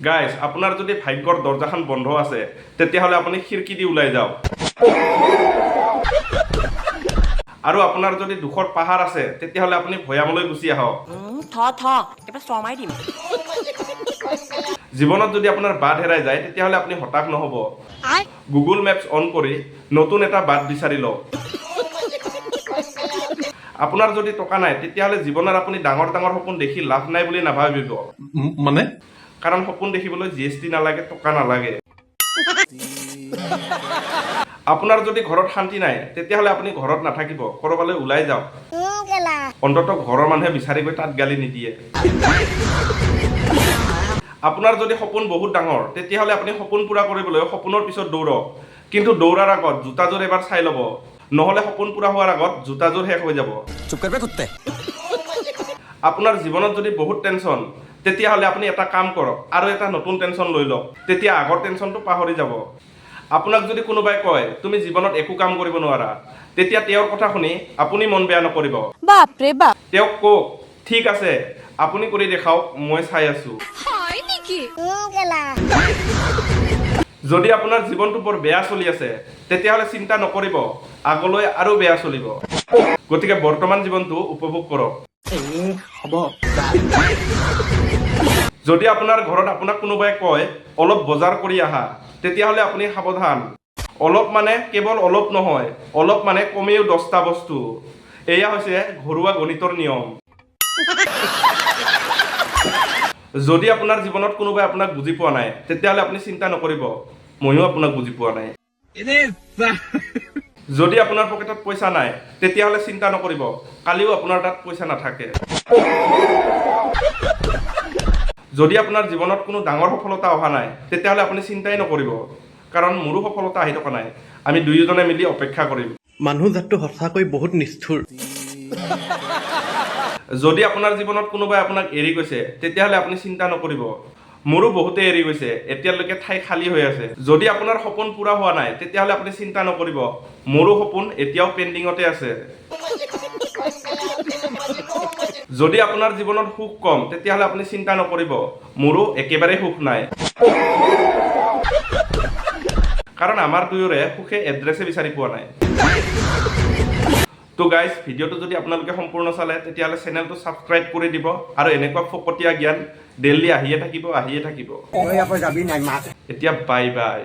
guys আপোনাৰ যদি ভাগ্যৰ দৰজাখন বন্ধ আছে তেতিয়াহ'লে আপুনি খিৰিকী দি ওলাই যাওক আৰু আপোনাৰ যদি দুখৰ পাহাৰ আছে তেতিয়াহ'লে আপুনি ভৈয়ামলৈ গুচি আহক এটা শৰ্মাই দিম জীৱনত যদি আপোনাৰ বাট হেৰাই যায় তেতিয়াহ'লে আপুনি হতাশ নহ'ব গুগল মেপছ অন কৰি নতুন এটা বাট বিচাৰি লওক আপোনাৰ যদি টকা নাই তেতিয়াহ'লে জীৱনত আপুনি ডাঙৰ ডাঙৰ সপোন দেখি লাভ নাই বুলি নাভাবিব মানে কাৰণ সপোন দেখিবলৈ জিএছটি নালাগে টকা নালাগে আপোনাৰ যদি ঘৰত শান্তি নাই তেতিয়াহ'লে আপুনি ঘৰত নাথাকিব কৰবালৈ ওলাই যাওক অন্ততঃ ঘৰৰ মানুহে বিচাৰি গৈ তাত গালি নিদিয়ে আপোনাৰ যদি সপোন বহুত ডাঙৰ তেতিয়াহ'লে আপুনি সপোন পূৰা কৰিবলৈ সপোনৰ পিছত দৌৰক কিন্তু দৌৰাৰ আগত জোতাযোৰ এবাৰ চাই ল'ব নহ'লে সপোন পূৰা হোৱাৰ আগত জোতাযোৰ শেষ হৈ যাব আপোনাৰ জীৱনত যদি বহুত টেনচন তেতিয়াহ'লে আপুনি এটা কাম কৰক আৰু এটা নতুন টেনচন লৈ লওক তেতিয়া আগৰ টেনচনটো পাহৰি যাব আপোনাক যদি কোনোবাই কয় তুমি জীৱনত একো কাম কৰিব নোৱাৰা তেতিয়া তেওঁৰ কথা শুনি আপুনি মন বেয়া নকৰিব বাপৰে বাপ তেওঁক কওক ঠিক আছে আপুনি কৰি দেখাওক মই চাই আছো হয় নেকি যদি আপোনাৰ জীৱনটো বৰ বেয়া চলি আছে তেতিয়াহ'লে চিন্তা নকৰিব আগলৈ আৰু বেয়া চলিব গতিকে বৰ্তমান জীৱনটো উপভোগ কৰক হ'ব যদি আপোনাৰ ঘৰত আপোনাক কোনোবাই কয় অলপ বজাৰ কৰি আহা তেতিয়াহ'লে আপুনি সাৱধান অলপ মানে কেৱল অলপ নহয় অলপ মানে কমেও 10টা বস্তু এয়া হৈছে ঘৰুৱা গণিতৰ নিয়ম যদি আপোনাৰ জীৱনত কোনোবাই আপোনাক বুজি পোৱা নাই তেতিয়াহ'লে আপুনি চিন্তা নকৰিব ময়ো আপোনাক বুজি পোৱা নাই যদি আপোনাৰ পকেটত পইচা নাই তেতিয়াহ'লে চিন্তা নকৰিব কালিও আপোনাৰ তাত পইচা নাথাকে যদি আপোনাৰ জীৱনত কোনো ডাঙৰ সফলতা অহা নাই তেতিয়াহ'লে আপুনি চিন্তাই নকৰিব কাৰণ মোৰো সফলতা আহি থকা নাই আমি দুয়োজনে মিলি অপেক্ষা কৰিম মানুহ জাতটো সঁচাকৈ বহুত নিষ্ঠুৰ যদি আপোনাৰ জীৱনত কোনোবাই আপোনাক এৰি গৈছে তেতিয়াহ'লে আপুনি চিন্তা নকৰিব মোৰো বহুতে এৰি গৈছে এতিয়ালৈকে ঠাই খালী হৈ আছে যদি আপোনাৰ সপোন পূৰা হোৱা নাই তেতিয়াহ'লে আপুনি চিন্তা নকৰিব মোৰো সপোন এতিয়াও পেণ্ডিঙতে আছে যদি আপোনাৰ জীৱনত সুখ কম তেতিয়াহ'লে আপুনি চিন্তা নকৰিব মোৰো একেবাৰে সুখ নাই কাৰণ আমাৰ দুয়োৰে সুখে এড্ৰেছে বিচাৰি পোৱা নাই তো গাইজ ভিডিঅ'টো যদি আপোনালোকে সম্পূৰ্ণ চালে তেতিয়াহ'লে চেনেলটো ছাবস্ক্ৰাইব কৰি দিব আৰু এনেকুৱা ফকতীয়া জ্ঞান ডেইলি আহিয়ে থাকিব এতিয়া বাই বাই